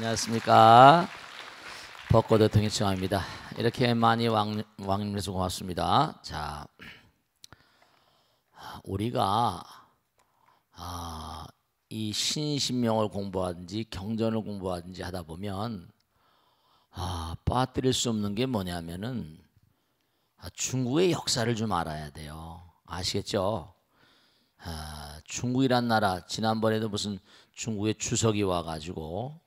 안녕하십니까. 벚꽃 대통령 청합니다. 이렇게 많이 왕님해서 고맙습니다. 자, 우리가 이 신신명을 공부하든지 경전을 공부하든지 하다 보면 빠뜨릴 수 없는 게 뭐냐면은 중국의 역사를 좀 알아야 돼요. 아시겠죠? 중국이란 나라, 지난번에도 무슨 중국의 주석이 와가지고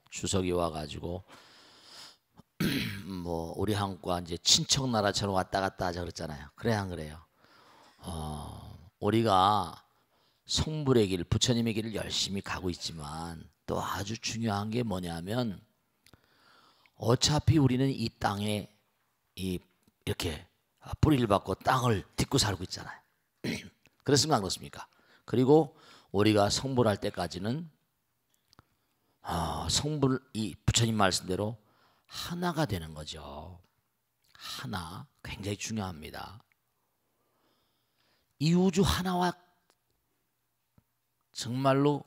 뭐 우리 한국과 이제 친척 나라처럼 왔다 갔다 하자 그랬잖아요. 그래 안 그래요? 우리가 성불의 길, 부처님의 길을 열심히 가고 있지만 또 아주 중요한 게 뭐냐면 어차피 우리는 이 땅에 이렇게 뿌리를 받고 땅을 딛고 살고 있잖아요. 그렇습니까? 안 그렇습니까? 그리고 우리가 성불할 때까지는 이 부처님 말씀대로 하나가 되는 거죠. 하나, 굉장히 중요합니다. 이 우주 하나와 정말로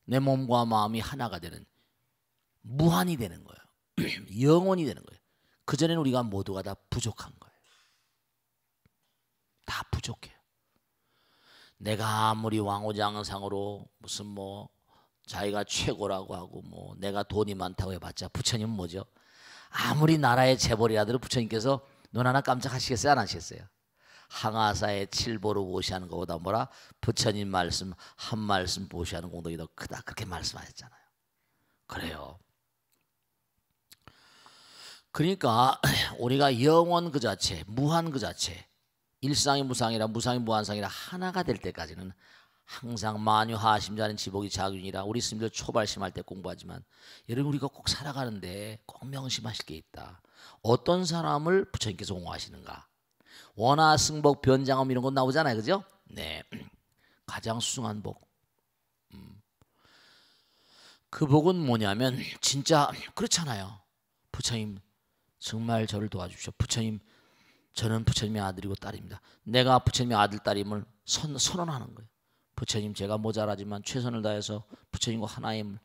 내 몸과 마음이 하나가 되는, 무한이 되는 거예요. 영원히 되는 거예요. 그전에는 우리가 모두가 다 부족한 거예요. 다 부족해요. 내가 아무리 왕후장상으로 무슨 뭐 자기가 최고라고 하고 뭐 내가 돈이 많다고 해봤자 부처님은 뭐죠? 아무리 나라의 재벌이라도 부처님께서 눈 하나 깜짝하시겠어요? 안 하시겠어요? 항아사의 칠보를 보시하는 것보다 뭐라? 부처님 말씀 한 말씀 보시하는 공덕이 더 크다, 그렇게 말씀하셨잖아요. 그래요. 그러니까 우리가 영원 그 자체, 무한 그 자체, 일상이 무상이라 무상이 무한상이라 하나가 될 때까지는 항상 만유하심자는 지복이 자균이라 우리 스님들 초발심할 때 공부하지만 여러분 우리가 꼭 살아가는데 꼭 명심하실 게 있다. 어떤 사람을 부처님께서 옹호하시는가? 원하 승복 변장엄 이런 거 나오잖아요, 그죠? 네, 가장 수승한 복. 그 복은 뭐냐면 진짜 그렇잖아요. 부처님 정말 저를 도와주십시오. 부처님, 저는 부처님의 아들이고 딸입니다. 내가 부처님의 아들 딸임을 선언하는 거예요. 부처님, 제가 모자라지만 최선을 다해서 부처님과 하나임을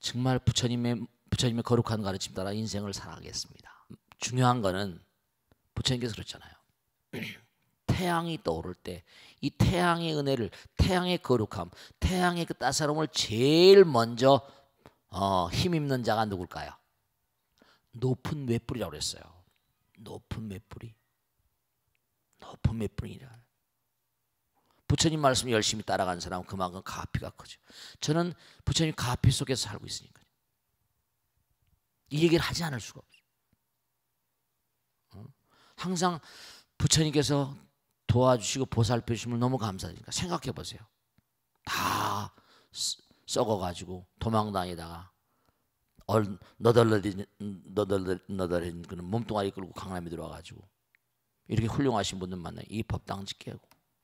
정말 부처님의 거룩한 가르침 따라 인생을 살아가겠습니다. 중요한 거는 부처님께서 그렇잖아요. 태양이 떠오를 때 이 태양의 은혜를, 태양의 거룩함, 태양의 그 따사로움을 제일 먼저 힘입는 자가 누굴까요? 높은 맷불이라고 그랬어요. 높은 맷불이. 높은 맷불이라. 부처님 말씀 열심히 따라가는 사람은 그만큼 가피가 크죠. 저는 부처님 가피 속에서 살고 있으니까요. 이 얘기를 하지 않을 수가 없어요. 항상 부처님께서 도와주시고 보살펴 주심을 너무 감사드립니다. 생각해 보세요. 다 썩어가지고 도망다니다가 너덜너덜한 그런 몸뚱아리 끌고 강남에 들어와가지고 이렇게 훌륭하신 분들 만나요. 이 법당 짓게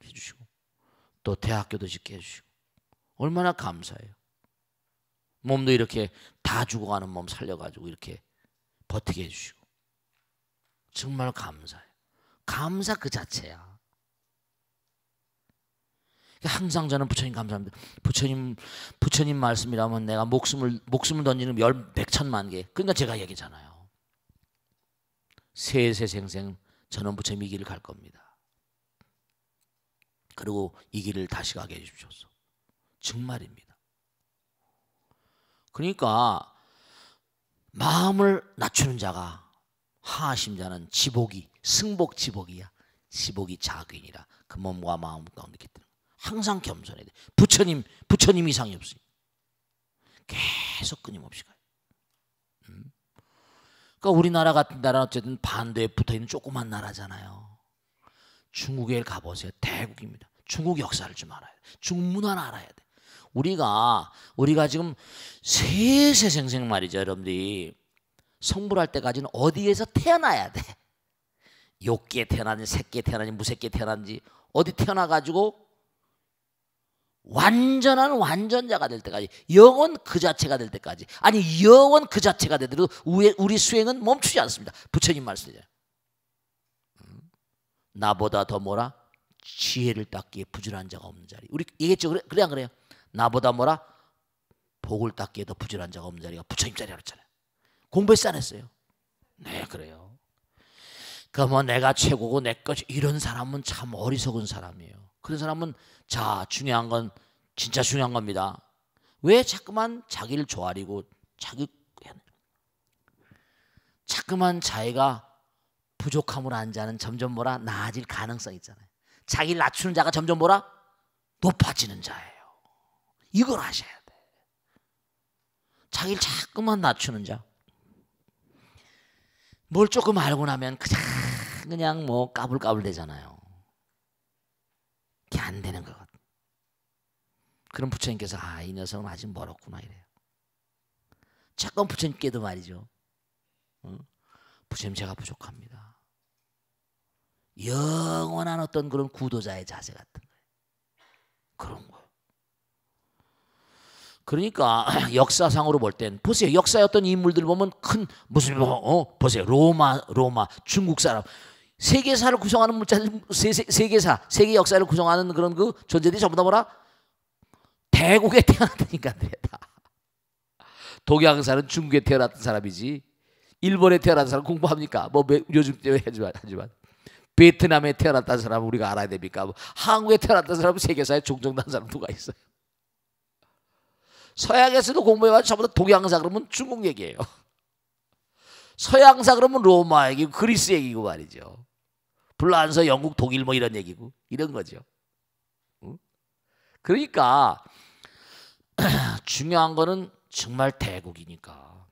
해주시고 또 대학교도 짓게 해주시고 얼마나 감사해요. 몸도 이렇게 다 죽어가는 몸 살려가지고 이렇게 버티게 해주시고 정말 감사해요. 감사 그 자체야. 항상 저는 부처님 감사합니다. 부처님 말씀이라면 내가 목숨을 던지는 백천만 개. 그러니까 제가 얘기잖아요. 세세생생 저는 부처님 이 길을 갈 겁니다. 그리고 이 길을 다시 가게 해주십시오. 정말입니다. 그러니까 마음을 낮추는 자가 하심자는 지복이 승복 지복이야. 지복이 자균이라 그 몸과 마음 가운데 있기 때문에 항상 겸손해야 돼. 부처님 이상이 없으니 계속 끊임없이 가요. 그러니까 우리나라 같은 나라는 어쨌든 반도에 붙어있는 조그만 나라잖아요. 중국에 가보세요. 대국입니다. 중국 역사를 좀 알아야 돼. 중국 문화를 알아야 돼. 우리가 지금 세세생생 말이죠. 여러분들이 성불할 때까지는 어디에서 태어나야 돼. 욕기에 태어나는지 새끼에 태어나는지 무새끼에 태어나는지 어디 태어나가지고 완전자가 될 때까지, 영원 그 자체가 될 때까지, 아니 영원 그 자체가 되더라도 우리 수행은 멈추지 않습니다. 부처님 말씀이잖아요. 나보다 더 뭐라? 지혜를 닦기에 부지런한 자가 없는 자리. 우리 얘기했죠. 그래 안 그래요? 나보다 뭐라? 복을 닦기에 더 부지런한 자가 없는 자리가 부처님 자리라고 했잖아요. 공부했어 안 했어요? 네, 그래요. 그러니까 뭐 내가 최고고 내 것 이런 사람은 참 어리석은 사람이에요. 그런 사람은 자 중요한 건 진짜 중요한 겁니다. 왜 자꾸만 자기를 조아리고 자꾸만 자기가 부족함으로 한 자는 점점 뭐라 나아질 가능성이 있잖아요. 자기를 낮추는 자가 점점 뭐라 높아지는 자예요. 이걸 아셔야 돼. 자기를 자꾸만 낮추는 자. 뭘 조금 알고 나면 그냥 뭐 까불까불 되잖아요. 그게 안 되는 거거든. 그럼 부처님께서 이 녀석은 아직 멀었구나 이래요. 잠깐 부처님께도 말이죠. 부처님 제가 부족합니다. 영원한 어떤 그런 구도자의 자세 같은 거예요. 그런 거예요. 그러니까 역사상으로 볼 땐 보세요. 역사의 어떤 인물들 보면 큰 무슨 보세요. 로마 중국 사람 세계사를 구성하는 세계 역사를 구성하는 그런 그 존재들이 전부 다 뭐라 대국에 태어났던 인간들이야 다. 독양사는 중국에 태어났던 사람이지. 일본에 태어난 사람 공부합니까? 뭐 요즘 때문에 하지만 베트남에 태어났다는 사람은 우리가 알아야 됩니까? 뭐 한국에 태어났다는 사람은 세계사에 종정난 사람 누가 있어요? 서양에서도 공부해가지고 전부 다 독양사 그러면 중국 얘기예요. 서양사 그러면 로마 얘기고 그리스 얘기고 말이죠. 불란서, 영국, 독일 뭐 이런 얘기고 이런 거죠. 그러니까 중요한 거는 정말 대국이니까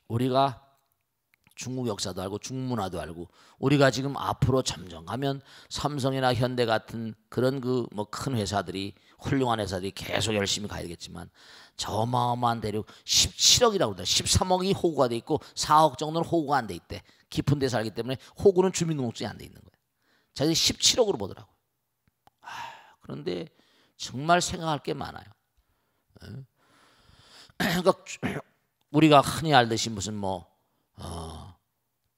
우리가 중국 역사도 알고 중국 문화도 알고 우리가 지금 앞으로 점점 가면 삼성이나 현대 같은 그런 그 뭐 큰 회사들이 훌륭한 회사들이 계속 열심히 가야 되겠지만 저 어마어마한 대륙 17억이라고 그러다 13억이 호구가 돼 있고 4억 정도는 호구가 안 돼 있대. 깊은 데 살기 때문에 호구는 주민등록증이 안 돼 있는 거예요. 자기들이 17억으로 보더라고요. 그런데 정말 생각할 게 많아요. 그러니까 우리가 흔히 알듯이 무슨 뭐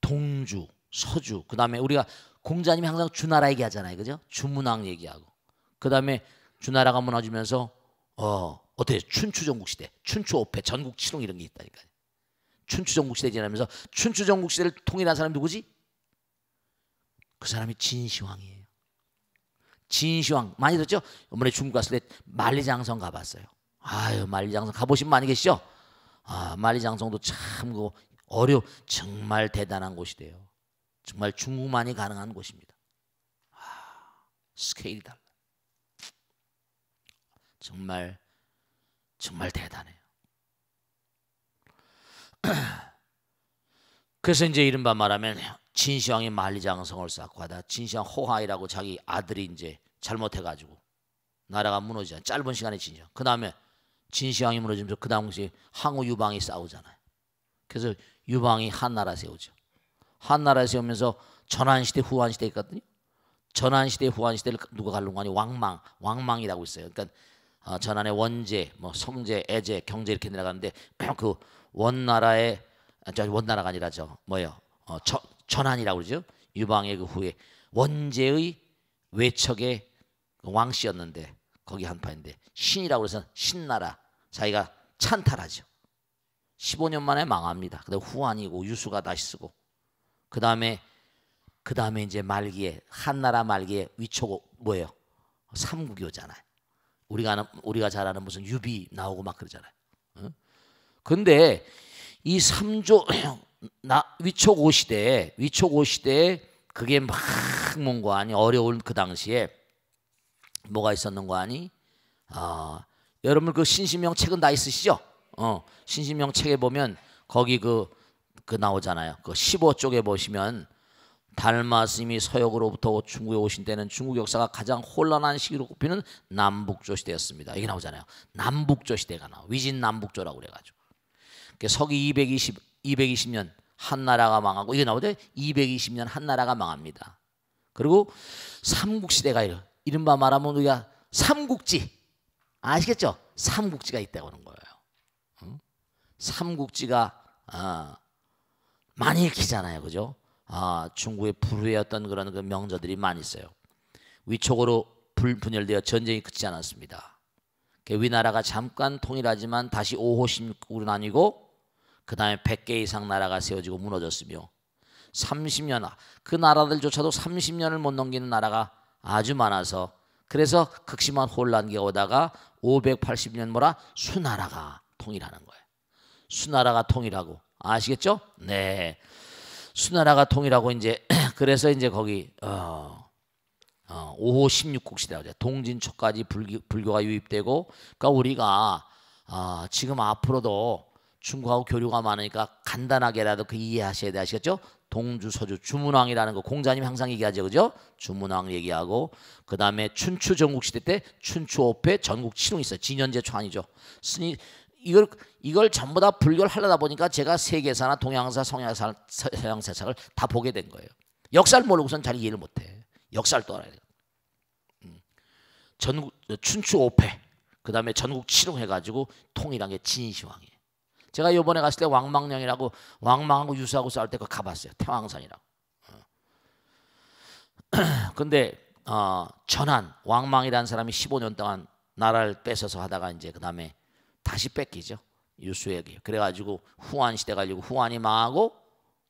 동주, 서주, 그 다음에 우리가 공자님이 항상 주나라 얘기하잖아요, 그죠? 주문왕 얘기하고 그 다음에 주나라가 무너지면서 어때? 춘추전국시대, 춘추오패, 전국칠홍 이런 게 있다니까요. 춘추전국시대 지나면서 춘추전국시대를 통일한 사람이 누구지? 그 사람이 진시황이에요. 진시황 많이 들었죠? 이번에 중국 갔을 때 만리장성 가봤어요. 만리장성 가보신 분 많이 계시죠? 만리장성도 참 정말 대단한 곳이래요. 정말 중국만이 가능한 곳입니다. 스케일이 달라. 정말 대단해요. 그래서 이제 이른바 말하면 진시황이 만리장성을 쌓고 하다 진시황 호하이라고 자기 아들이 이제 잘못해가지고 나라가 무너지잖아요. 짧은 시간에 진시황. 그 다음에 진시황이 무너지면서 그 당시에 항우 유방이 싸우잖아요. 그래서 유방이 한나라 세우죠. 한나라 세우면서 전한시대 후한시대 있거든요. 전한시대 후한시대를 누가 가르는 거니? 왕망이라고 있어요. 그러니까 전한의 원제, 뭐 성제, 애제, 경제 이렇게 내려가는데 그 원나라의 원나라가 아니라 전한이라고 그러죠. 유방의 그 후에 원제의 외척의 왕씨였는데 거기 한파인데 신이라고 해서 신나라 자기가 찬탈하죠. 15년 만에 망합니다. 그다음 후한이고 유수가 다시 쓰고 그 다음에 이제 말기에 한나라 말기에 위초고 뭐예요? 삼국이오잖아요. 우리가 잘 아는 무슨 유비 나오고 막 그러잖아요. 근데 이 삼조 위초고 시대에 그게 막 뭔가 아니 어려운 그 당시에 뭐가 있었는 거 아니? 여러분 그 신신명 책은 다 있으시죠? 신신명 책에 보면 거기 그 나오잖아요. 그 15쪽에 보시면 달마 스님이 서역으로부터 중국에 오신 때는 중국 역사가 가장 혼란한 시기로 꼽히는 남북조 시대였습니다. 이게 나오잖아요. 남북조 시대가 나와. 위진 남북조라고 그래가지고. 서기 220년 한나라가 망하고 이게 나오죠. 220년 한나라가 망합니다. 그리고 삼국시대가 이른바 말하면 우리가 삼국지 아시겠죠? 삼국지가 있다고 하는 거예요. 삼국지가 많이 읽히잖아요, 그죠? 중국의 불후의 어떤 그런 그 명저들이 많이 있어요. 위촉으로 분열되어 전쟁이 그치지 않았습니다. 위나라가 잠깐 통일하지만 다시 5호 16국으로 나뉘고 그 다음에 100개 이상 나라가 세워지고 무너졌으며 30년 그 나라들조차도 30년을 못 넘기는 나라가 아주 많아서 그래서 극심한 혼란기가 오다가 580년 뭐라 수나라가 통일하는 거예요. 수나라가 통일하고 아시겠죠? 네, 수나라가 통일하고 이제 그래서 이제 거기 5호 16국 시대가 돼. 동진초까지 불교가 유입되고 그러니까 우리가 지금 앞으로도 중국하고 교류가 많으니까 간단하게라도 그 이해하셔야 돼. 아시겠죠? 동주 서주 주문왕이라는 거 공자님 항상 얘기하죠, 그죠? 주문왕 얘기하고 그 다음에 춘추 전국시대 때 춘추 5패 전국 칠흥이 있어요. 진현제 초안이죠. 스님 이걸 전부 다 불교를 하려다 보니까 제가 세계사나 동양사, 서양사상을 다 보게 된 거예요. 역사를 모르고선 잘 이해를 못해. 역사를 또 알아야 돼요. 춘추 5패 그 다음에 전국 칠흥 해가지고 통일한 게 진시황이에요. 제가 이번에 갔을 때 왕망령이라고 왕망하고 유수하고 싸울 때 그거 가봤어요. 태왕산이라고. 근데 전한 왕망이라는 사람이 15년 동안 나라를 뺏어서 하다가 이제 그 다음에 다시 뺏기죠. 유수에게. 그래가지고 후한 시대 가지고 후한이 망하고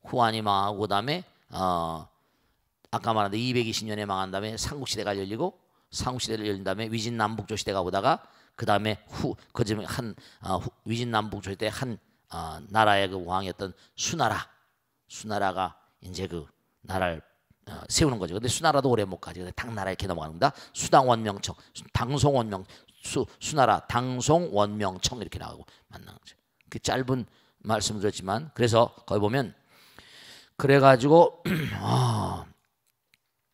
그 다음에 아까 말한 220년에 망한 다음에 삼국시대가 열리고 삼국시대를 열린 다음에 위진남북조 시대가 오다가 그 다음에 그쯤에 위진남북조 시대 한 나라의 그 왕이었던 수나라가 이제 그 나라를 세우는 거죠. 근데 수나라도 오래 못 가지. 당나라 이렇게 넘어갑니다. 수당원명청, 당송원명, 수나라, 당송원명청 이렇게 나가고 만나는 거죠. 그 짧은 말씀을 드렸지만 그래서 거기 보면 그래가지고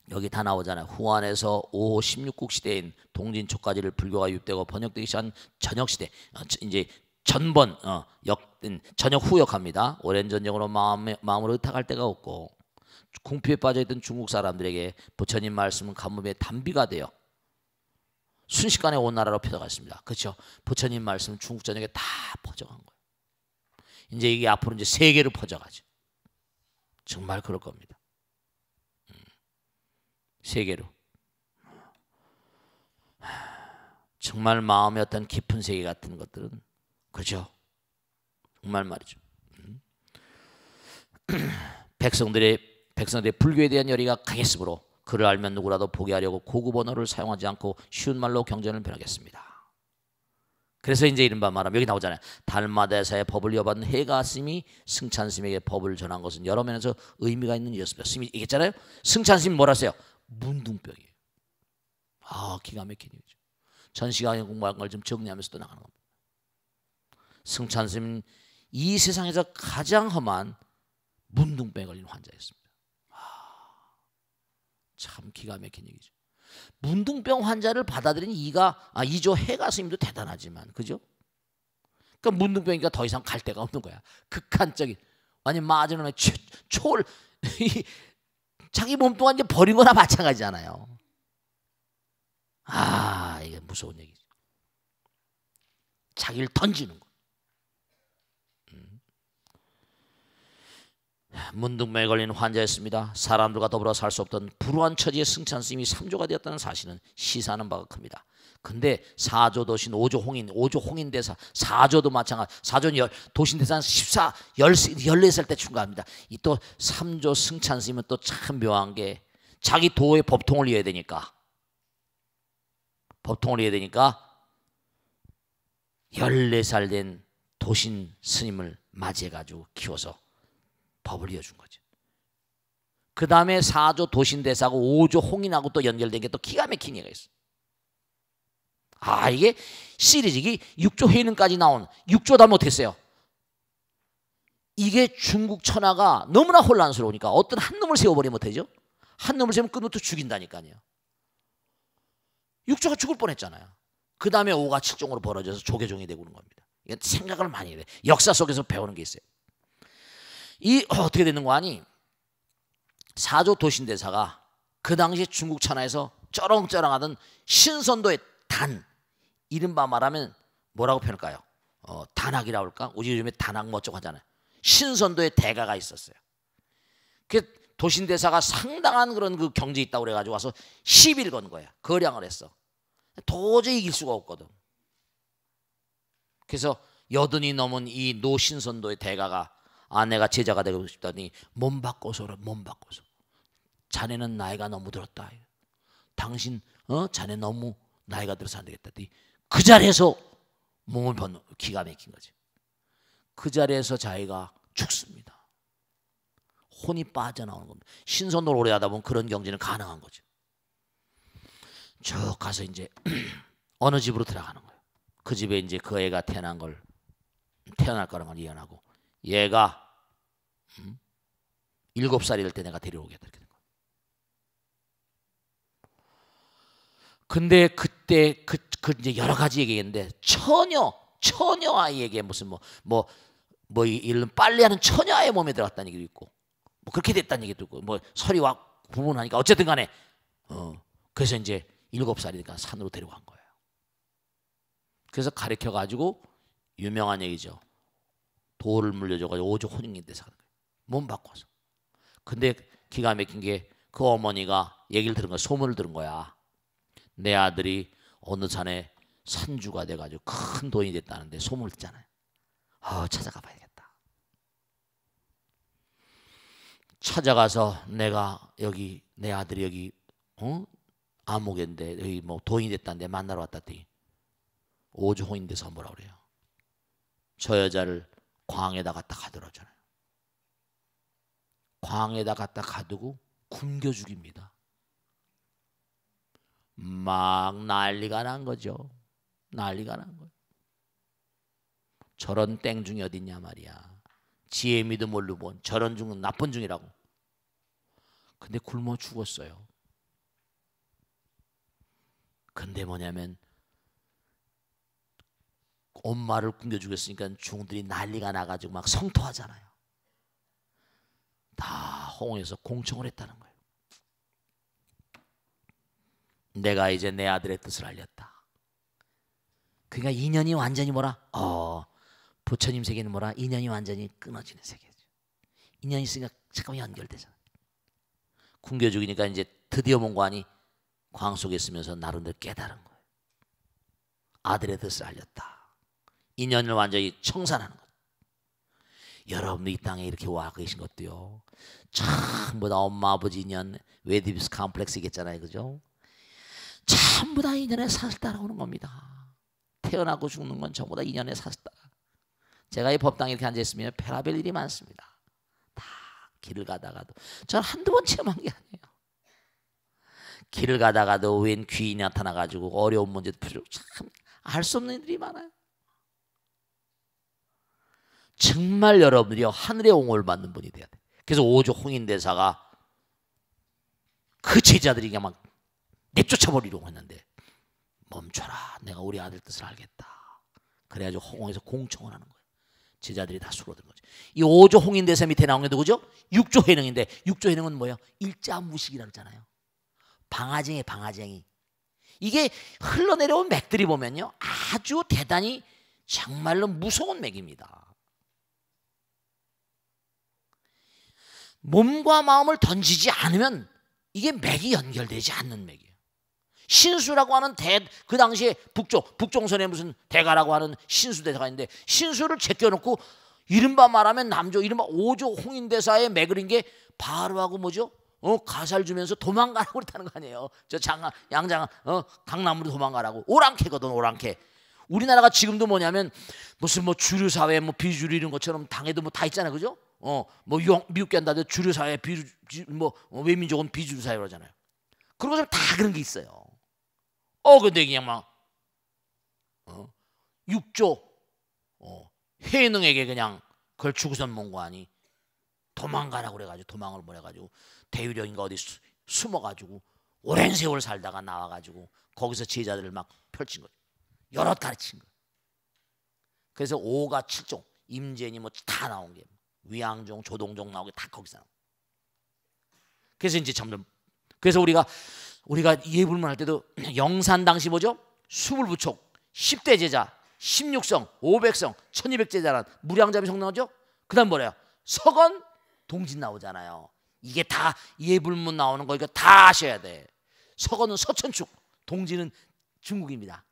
여기 다 나오잖아요. 후한에서 5호 16국 시대인 동진초까지를 불교가 유입되고 번역되기 시작한 전역시대 이제 전번 전역 후역합니다. 오랜 전쟁으로 마음으로 의탁할 데가 없고 궁피에 빠져있던 중국 사람들에게 부처님 말씀은 가뭄의 단비가 되어 순식간에 온 나라로 펴져갔습니다. 그렇죠? 부처님 말씀은 중국 전역에 다 퍼져간 거예요. 이제 이게 앞으로 이제 세계로 퍼져가죠. 정말 그럴 겁니다. 세계로. 정말 마음의 어떤 깊은 세계 같은 것들은 그렇죠. 정말 말이죠. 백성들의 불교에 대한 열의가 강했으므로 그를 알면 누구라도 보게 하려고 고급 언어를 사용하지 않고 쉬운 말로 경전을 변하겠습니다. 그래서 이제 이른바 말하면 여기 나오잖아요. 달마대사의 법을 이어받은 해가 스님이 승찬 스님에게 법을 전한 것은 여러 면에서 의미가 있는 일이었습니다. 스님이 얘기했잖아요. 승찬 스님이 뭐라 했어요? 문둥병이에요. 기가 막힌 얘기죠. 전 시간에 공부한 걸 좀 정리하면서 또 나가는 겁니다. 승찬 스님은 이 세상에서 가장 험한 문둥병에 걸린 환자였습니다. 참 기가 막힌 얘기죠. 문둥병 환자를 받아들인 이조 해가 스님도 대단하지만 그죠? 그러니까 문둥병이니까 더 이상 갈 데가 없는 거야. 극한적인 완전 마지노의 초월 자기 몸뚱아리 이제 버린 거나 마찬가지잖아요. 이게 무서운 얘기죠. 자기를 던지는 거. 문둥병에 걸린 환자였습니다. 사람들과 더불어 살 수 없던 불우한 처지의 승찬 스님이 3조가 되었다는 사실은 시사하는 바가 큽니다. 근데 4조 도신 5조 홍인 대사 4조도 마찬가지. 4조는 도신 대사는 14살 때 출가합니다. 이 또 3조 승찬 스님은 또 참 묘한 게 자기 도의 법통을 이어야 되니까 14살 된 도신 스님을 맞이해가지고 키워서 법을 이어준 거죠. 그 다음에 4조 도신대사하고 5조 홍인하고 또 연결된 게 또 기가 막힌 얘기가 있어요. 이게 시리즈기 6조 회인까지 나온 6조 다 못했어요. 이게 중국 천하가 너무나 혼란스러우니까 어떤 한 놈을 세워버리면 못하죠. 한 놈을 세우면 끝부터 죽인다니까요. 6조가 죽을 뻔했잖아요. 그 다음에 5가 7종으로 벌어져서 조계종이 되고 그런 겁니다. 이건 생각을 많이 해야 돼. 역사 속에서 배우는 게 있어요. 어떻게 되는 거 아니? 4조 도신대사가 그 당시 중국 천하에서 쩌렁쩌렁하던 신선도의 단, 이른바 말하면 뭐라고 표현할까요? 단학이라고 할까? 우리 요즘에 단학 뭐 어쩌고 하잖아요. 신선도의 대가가 있었어요. 그 도신대사가 상당한 그런 그 경제 있다고 그래가지고 와서 시비를 건 거야. 거량을 했어. 도저히 이길 수가 없거든. 그래서 여든이 넘은 이 노신선도의 대가가 내가 제자가 되고 싶다니 몸 바꿔서 몸 바꿔서. 자네는 나이가 너무 들었다. 당신 자네 너무 나이가 들어서 안 되겠다. 그 자리에서 몸을 벗는 기가 막힌 거지. 그 자리에서 자기가 죽습니다. 혼이 빠져나오는 겁니다. 신선도를 오래 하다 보면 그런 경지는 가능한 거죠. 쭉 가서 이제 어느 집으로 들어가는 거예요. 그 집에 이제 그 애가 태어날 거라는 걸 예언하고, 얘가 7살이 될 때 내가 데려오겠다 이렇게 된 거예요. 근데 그때 그 이제 여러 가지 얘기했는데 처녀 아이에게 무슨 이런 빨래하는 처녀 아이 몸에 들어갔다는 얘기도 있고, 뭐 그렇게 됐다는 얘기도 있고, 뭐 설이와 구분하니까 어쨌든 간에 그래서 이제 7살이니까 산으로 데려간 거예요. 그래서 가르쳐 가지고 유명한 얘기죠. 돌을 물려줘가지고 오조 혼인인데서 하는 거예요. 몸 바꿔서. 근데 기가 막힌 게 그 어머니가 얘기를 들은 거야. 소문을 들은 거야. 내 아들이 어느 산에 산주가 돼가지고 큰 돈이 됐다는데 소문을 듣잖아요. 찾아가 봐야겠다. 찾아가서 내가 여기 내 아들이 여기 암흑인데 여기 뭐 돈이 됐다는데 만나러 왔다더니 오조홍인 데서 뭐라 그래요. 저 여자를 광에다 갖다 가두라잖아요. 광에다 갖다 가두고 굶겨 죽입니다. 막 난리가 난 거죠. 난리가 난 거예요. 저런 땡중이 어딨냐 말이야. 지혜 믿음 모르고 본 저런 중은 나쁜 중이라고. 근데 굶어 죽었어요. 근데 뭐냐면 엄마를 굶겨 죽였으니까 중들이 난리가 나가지고 막 성토하잖아요. 다 홍해에서 공청을 했다는 거예요. 내가 이제 내 아들의 뜻을 알렸다. 그러니까 인연이 완전히 뭐라? 부처님 세계는 뭐라? 인연이 완전히 끊어지는 세계죠. 인연이 있으니까 잠깐만 연결되잖아. 굶겨 죽이니까 이제 드디어 몽관이 광 속에 있으면서 나름대로 깨달은 거예요. 아들의 뜻을 알렸다. 인연을 완전히 청산하는 것. 여러분도 이 땅에 이렇게 와 계신 것도요. 전부 다 엄마 아버지 인연, 웨디비스 컴플렉스겠잖아요, 그죠? 전부 다 인연의 사슬 따라오는 겁니다. 태어나고 죽는 건 전부 다 인연의 사슬 따라. 제가 이 법당에 이렇게 앉아 있으면 별의별 일이 많습니다. 다 길을 가다가도 저는 한두 번 체험한 게 아니에요. 길을 가다가도 웬 귀인이 나타나가지고 어려운 문제도 참 알 수 없는 일이 많아요. 정말 여러분들이요 하늘의 옹호를 받는 분이 돼야 돼. 그래서 오조 홍인대사가 그 제자들이 그냥 막 내쫓아버리려고 했는데 멈춰라, 내가 우리 아들 뜻을 알겠다. 그래가지고 홍에서 공청을 하는 거예요. 제자들이 다 수로든 거죠. 이 오조 홍인대사 밑에 나온 게 누구죠? 육조해능인데, 육조해능은 뭐예요? 일자무식이라고 하잖아요. 방아쟁이, 방아쟁이. 이게 흘러내려온 맥들이 보면요 아주 대단히 정말로 무서운 맥입니다. 몸과 마음을 던지지 않으면 이게 맥이 연결되지 않는 맥이에요. 신수라고 하는 그 당시에 북종선에 무슨 대가라고 하는 신수 대사가 있는데, 신수를 제껴놓고 이른바 말하면 남조 이른바 오조 홍인대사의 맥을 인 게 바로하고 뭐죠? 가살 주면서 도망가라고 그랬다는 거 아니에요. 저 양장 강남으로 도망가라고. 오랑캐거든, 오랑캐. 우리나라가 지금도 뭐냐면 무슨 뭐 주류사회 뭐 비주류 이런 것처럼 당에도 뭐 다 있잖아요, 그죠? 뭐 미국 견다도 주류사회 외민족은 비주류사회 그러잖아요. 그런 것처럼 다 그런 게 있어요. 근데 그냥 막 육조 해능에게 그냥 그걸 주구선 몽관이 도망가라고 그래가지고 도망을 보내가지고 대유령인가 어디 숨어가지고 오랜 세월 살다가 나와가지고 거기서 제자들을 막 펼친 거예요. 여럿 가르친 거예요. 그래서 5가 7종 임재니 뭐 다 나온 게 위양종, 조동종 나오게 다 거기서 나온. 그래서 이제 점점 그래서 우리가 예불문 할 때도 영산 당시 뭐죠? 수불부촉 10대 제자 16성 500성 1200제자란 무량잡이 성 나오죠? 그 다음 뭐래요? 석언 동진 나오잖아요. 이게 다 예불문 나오는 거 이거 다 아셔야 돼. 석언은 서천축, 동진은 중국입니다.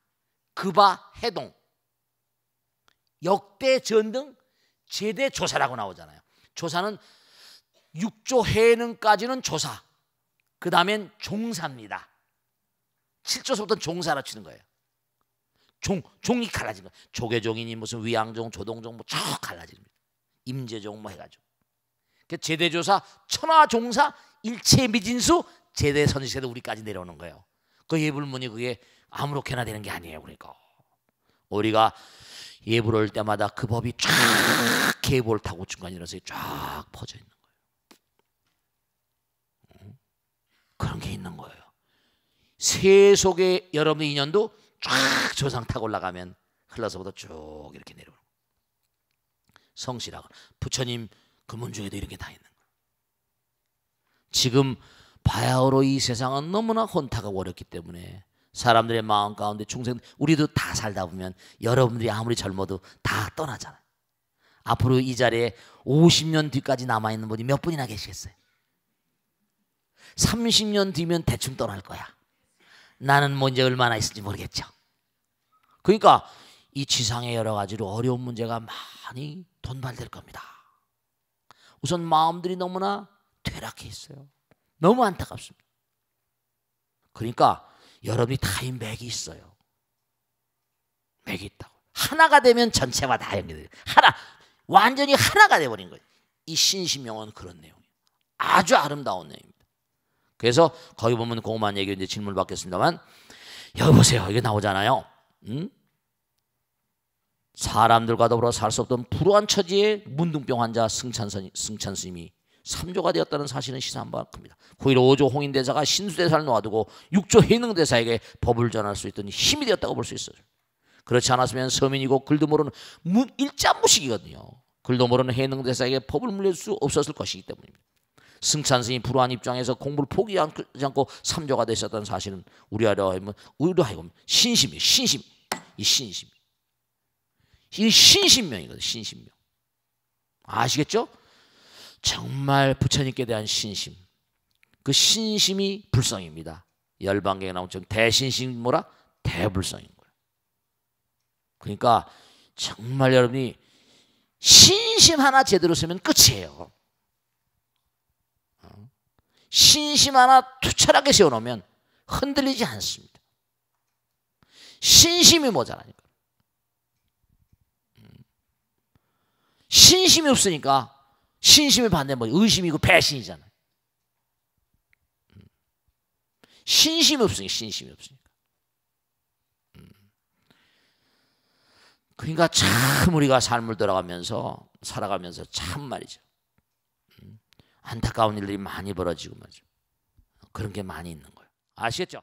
급아 해동 역대 전등 제대 조사라고 나오잖아요. 조사는 6조 해능까지는 조사, 그 다음엔 종사입니다. 7조서부터는 종사라 치는 거예요. 종이 갈라진 거예요. 조계종이니 무슨 위양종, 조동종 뭐 쭉 갈라지는 거예요. 임제종 뭐 해가지고. 제대조사, 천하종사, 일체미진수, 제대선지세도 우리까지 내려오는 거예요. 그 예불문이 그게 아무렇게나 되는 게 아니에요. 그러니까 우리가 예불 올 때마다 그 법이 쫙 계보를 타고 중간에 일어서 쫙 퍼져 있는 거예요. 그런 게 있는 거예요. 새 속에 여러분의 인연도 쫙 조상 타고 올라가면 흘러서부터 쭉 이렇게 내려오는 거예요. 성씨라고 부처님 금문 중에도 이런 게 다 있는 거예요. 지금 바야흐로 이 세상은 너무나 혼탁하고 어렵기 때문에 사람들의 마음 가운데 중생, 우리도 다 살다 보면 여러분들이 아무리 젊어도 다 떠나잖아요. 앞으로 이 자리에 50년 뒤까지 남아있는 분이 몇 분이나 계시겠어요? 30년 뒤면 대충 떠날 거야. 나는 뭐 이제 얼마나 있을지 모르겠죠. 그러니까 이 지상의 여러 가지로 어려운 문제가 많이 돈발될 겁니다. 우선 마음들이 너무나 퇴락해 있어요. 너무 안타깝습니다. 그러니까 여러분이 다이 맥이 있어요. 맥이 있다고. 하나가 되면 전체와 다 연결돼요. 하나, 완전히 하나가 돼버린 거예요. 이 신심명은 그런 내용이에요. 아주 아름다운 내용입니다. 그래서 거기 보면 고만 얘기 이제 질문을 받겠습니다만, 여기 보세요. 이게 나오잖아요. 사람들과 더불어 살 수 없던 불우한 처지에 문둥병 환자 승찬 스님이 3조가 되었다는 사실은 시사한 바가 큽니다. 9일 5조 홍인대사가 신수대사를 놓아두고 6조 해능대사에게 법을 전할 수 있던 힘이 되었다고 볼 수 있어요. 그렇지 않았으면 서민이고 글도 모르는 일자무식이거든요. 글도 모르는 해능대사에게 법을 물릴 수 없었을 것이기 때문입니다. 승찬 스님이 불우한 입장에서 공부를 포기하지 않고 3조가 되셨다는 사실은 우리하려 하여금 신심이에요. 신심. 이 신심. 이 신심명이거든요. 신심명. 아시겠죠? 정말 부처님께 대한 신심. 그 신심이 불성입니다. 열반경에 나온 대신심이 뭐라? 대불성인 거예요. 그러니까 정말 여러분이 신심 하나 제대로 쓰면 끝이에요. 신심 하나 투철하게 세워놓으면 흔들리지 않습니다. 신심이 모자라니까. 신심이 없으니까 신심의 반대는 뭐 의심이고 배신이잖아요. 신심이 없으니까 신심이 없으니까. 그러니까 참 우리가 삶을 살아가면서 참 말이죠. 안타까운 일들이 많이 벌어지고 말이죠. 그런 게 많이 있는 거예요. 아시겠죠?